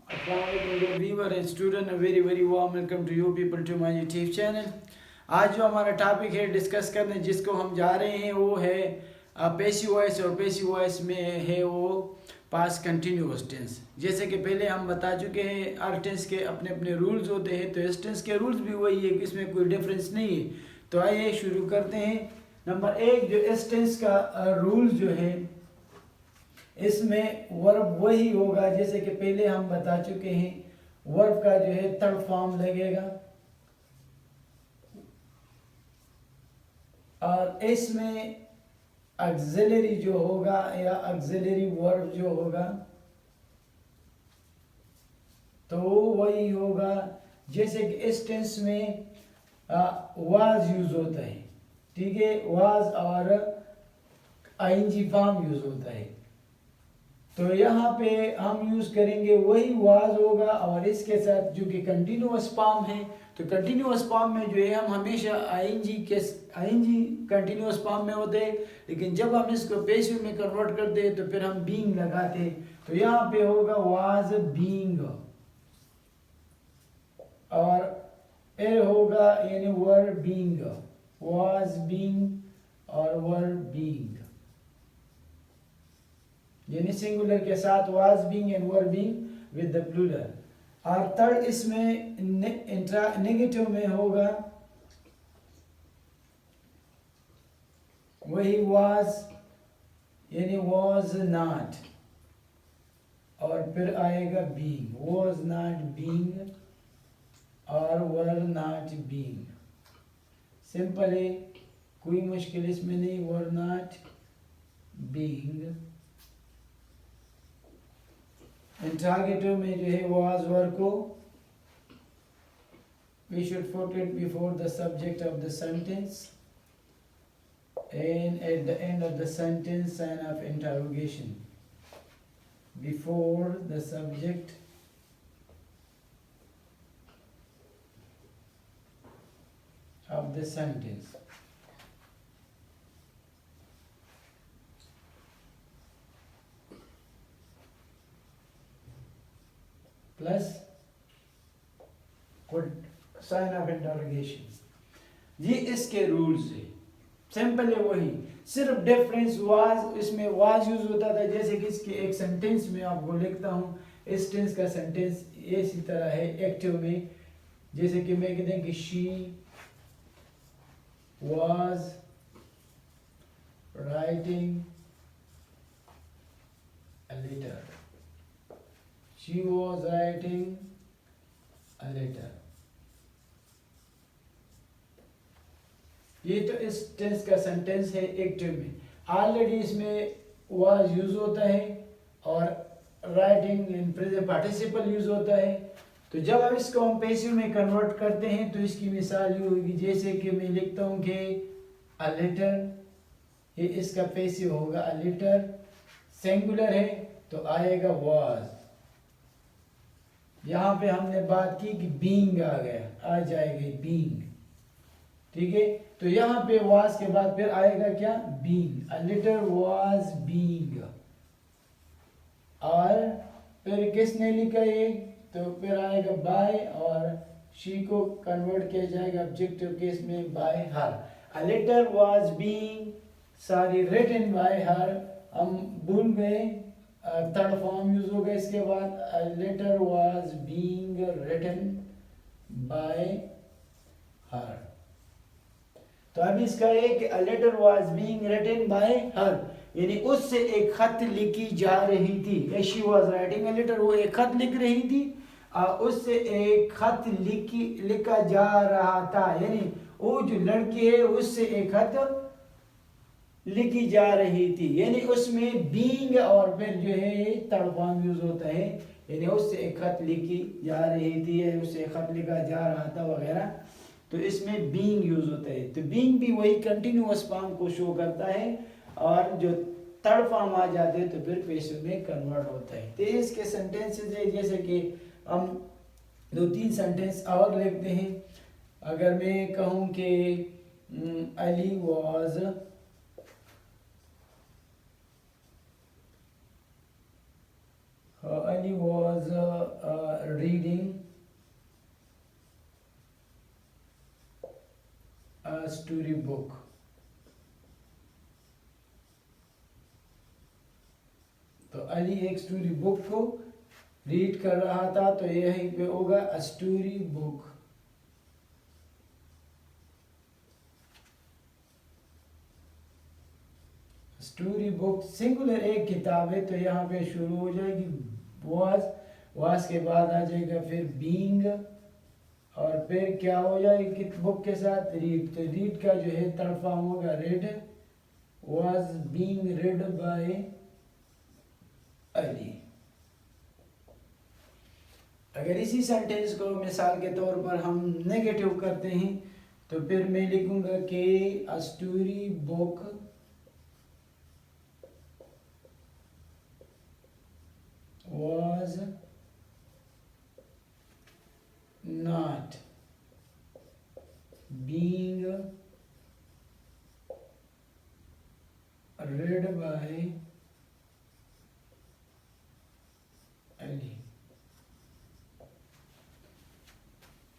Assalamualaikum viewer and student, a very warm welcome to you people to my YouTube channel। आज जो हमारा topic है discuss करने जिसको हम जा रहे हैं वो है पैसिव वॉइस, और पैसिव वॉइस में है वो पास्ट कंटिन्यूअस टेंस। जैसे कि पहले हम बता चुके हैं हर टेंस के अपने अपने रूल्स होते हैं, तो इस टेंस के रूल्स भी वही है, इसमें कोई डिफरेंस नहीं है। तो आइए शुरू करते हैं। नंबर एक, जो इस टेंस का रूल जो है इसमें वर्ब वही होगा जैसे कि पहले हम बता चुके हैं। वर्ब का जो है थर्ड फॉर्म लगेगा और इसमें ऑक्सिलरी जो होगा या ऑक्सिलरी वर्ब जो होगा तो वही होगा। जैसे कि इस टेंस में वाज यूज होता है, ठीक है, वाज और आईएनजी फॉर्म यूज होता है। तो यहाँ पे हम यूज करेंगे वही वाज होगा और इसके साथ जो कि कंटिन्यूअस फॉर्म है, तो कंटिन्यूअस फॉर्म में जो है हम हमेशा आईएनजी कंटिन्यूअस फॉर्म में होते हैं, लेकिन जब हम इसको पैसिव में कन्वर्ट करते हैं तो फिर हम बीइंग लगाते हैं। तो यहाँ पे होगा वाज बीइंग और फिर होगा यानी वर बीइंग, वाज बीइंग और वर बीइंग, यानी सिंगुलर के साथ was being and were being with the plural. और थर्ड इसमें नेगेटिव में होगा वही वाज यानी वाज नॉट और फिर आएगा बीइंग, वाज नॉट बीइंग और वर नॉट बीइंग। सिंपल है, कोई मुश्किल इसमें नहीं। Were not being. इंट्रोगेटिव में जो है वाज वर को we should put it before the subject of the sentence and at the end of the sentence sign of interrogation before the subject of the sentence। Plus sign of interrogation. ये इसके rules है, simple है वही, सिर्फ difference was, इसमें was use होता था। जैसे कि इसके एक सेंटेंस में आपको लिखता हूँ, इस टेंस का सेंटेंस इसी तरह है एक्टिव में। जैसे कि मैं कहते हैं कि she was writing a letter, she was writing a letter। ये तो इस टेंस का सेंटेंस है एक्टिव में। ऑलरेडी इसमें was यूज होता है और writing in present participle use होता है। तो जब हम इसको हम पैसिव में कन्वर्ट करते हैं तो इसकी मिसाल ये होगी, जैसे कि मैं लिखता हूँ कि a letter, ये इसका पैसिव होगा a letter, सिंगुलर है तो आएगा was। यहाँ पे हमने बात की कि बीइंग आ गया, आ जाएगी बीइंग, ठीक है। तो यहाँ पे वाज के बाद फिर आएगा क्या, being, a letter was being. और फिर किसने लिखा ये, तो फिर आएगा बाय और शी को कन्वर्ट किया जाएगा ऑब्जेक्टिव केस में by her. A letter was being sorry written by her, हम भूल गए थर्ड फॉर्म यूज होगा इसके बाद। A letter was being written by her. तो अब इसका है कि a letter was being written by her, यानी उससे एक खत लिखी जा रही थी। She was writing a letter, वो एक खत लिख रही थी, उससे एक खत लिखा जा रहा था, यानी वो जो लड़की है उससे एक खत लिखी जा रही थी, यानी उसमें बीइंग और फिर जो है थर्ड फॉर्म यूज होता है, यानी उससे एक खत लिखी जा रही थी या उससे एक खत लिखा जा रहा था वगैरह, तो इसमें बीइंग यूज होता है। तो बीइंग भी वही कंटिन्यूअस फॉर्म को शो करता है और जो थर्ड फॉर्म आ जाते हैं तो फिर पैसिव में कन्वर्ट होता है। तो इसके सेंटेंसेस है, जैसे कि हम दो तीन सेंटेंस और लिखते हैं। अगर मैं कहूँ कि Ali was Ali was reading a story book. तो अली एक स्टोरी बुक को रीड कर रहा था, तो यहीं पे होगा अ story book. Story book singular एक किताब है, तो यहाँ पे शुरू हो जाएगी वाज के बाद आ जाएगा फिर बीइंग, और फिर क्या हो जाएगी बुक के साथ रीड। तो रीड का जो है थर्ड फॉर्म होगा read, was being read by Ali. अगर इसी सेंटेंस को मिसाल के तौर पर हम नेगेटिव करते हैं, तो फिर मैं लिखूंगा कि अ story book was not being read by Ali।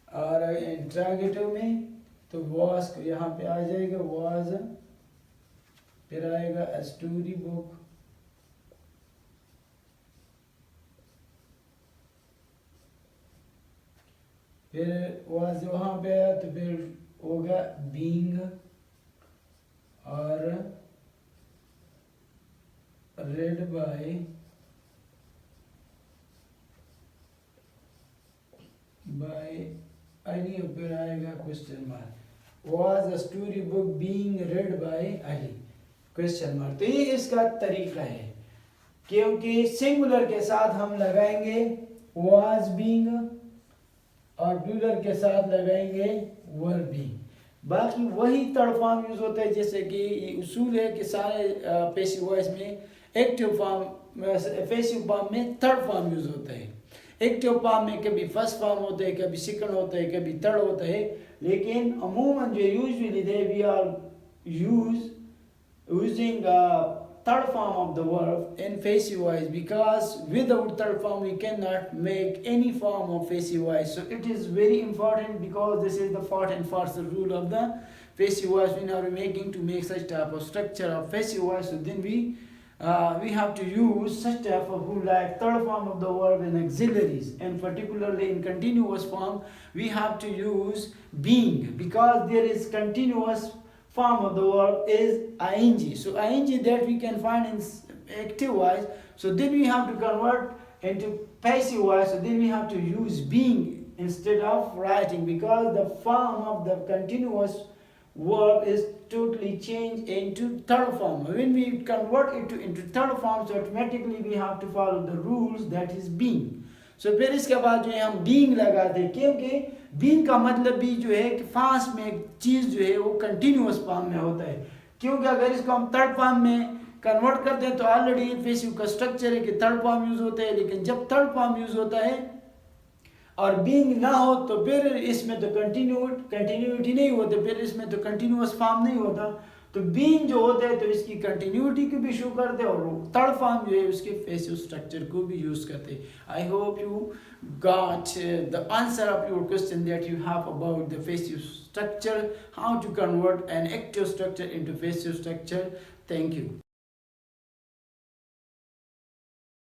और इंट्रागेटिव में तो was यहाँ पे आ जाएगा was, फिर आएगा a story book फिर वाज वहाँ पे आया तो फिर होगा बीइंग और रेड बाय अली, फिर आएगा question mark. Was a story book being read by Ali question mark. तो ये इसका तरीका है, क्योंकि सिंगुलर के साथ हम लगाएंगे वाज बीइंग और प्लूरल के साथ लगाएंगे वर बीइंग। बाकी वही थर्ड फॉर्म यूज होता है, जैसे कि ये उसूल है कि सारे पैसिव वॉइस में एक्टिव फॉर्म पैसिव फॉर्म में थर्ड फॉर्म यूज होता है। एक्टिव फॉर्म में कभी फर्स्ट फॉर्म होता है, कभी सेकंड होता है, कभी थर्ड होता है, लेकिन अमूमन जो usually they we are using third form of the verb in passive voice, because without third form we cannot make any form of passive voice. So it is very important, because this is the fourth and first rule of the passive voice when are we making to make such type of structure of passive voice. So then we have to use such type of rule like third form of the verb in auxiliaries, and particularly in continuous form we have to use being, because there is continuous form of the verb is ing. So ing that we can find in active voice. So then we have to convert into passive voice. So then we have to use being instead of writing, because the form of the continuous verb is totally changed into third form. When we convert it into third form, so automatically we have to follow the rules, that is being. So फिर इसके बाद जो है हम being लगाते हैं, क्योंकि being का मतलब भी जो है कि फास्ट में एक चीज़ जो है वो कंटिन्यूअस फॉर्म में होता है, क्योंकि अगर इसको हम थर्ड फॉर्म में कन्वर्ट करते हैं तो ऑलरेडी पैसिव का स्ट्रक्चर है कि थर्ड फॉर्म यूज होता है, लेकिन जब थर्ड फॉर्म यूज होता है और बीइंग ना हो तो फिर इसमें तो कंटिन्यूटी नहीं होती, फिर इसमें तो कंटिन्यूअस फॉर्म नहीं होता। तो बीइंग जो होता है तो इसकी कंटिन्यूटी को भी शो करते हैं, और थर्ड फॉर्म जो है उसके पैसिव स्ट्रक्चर को भी यूज करते हैं। I hope you got the answer of your question that you have about the passive structure, how to convert an active structure into passive structure. Thank you.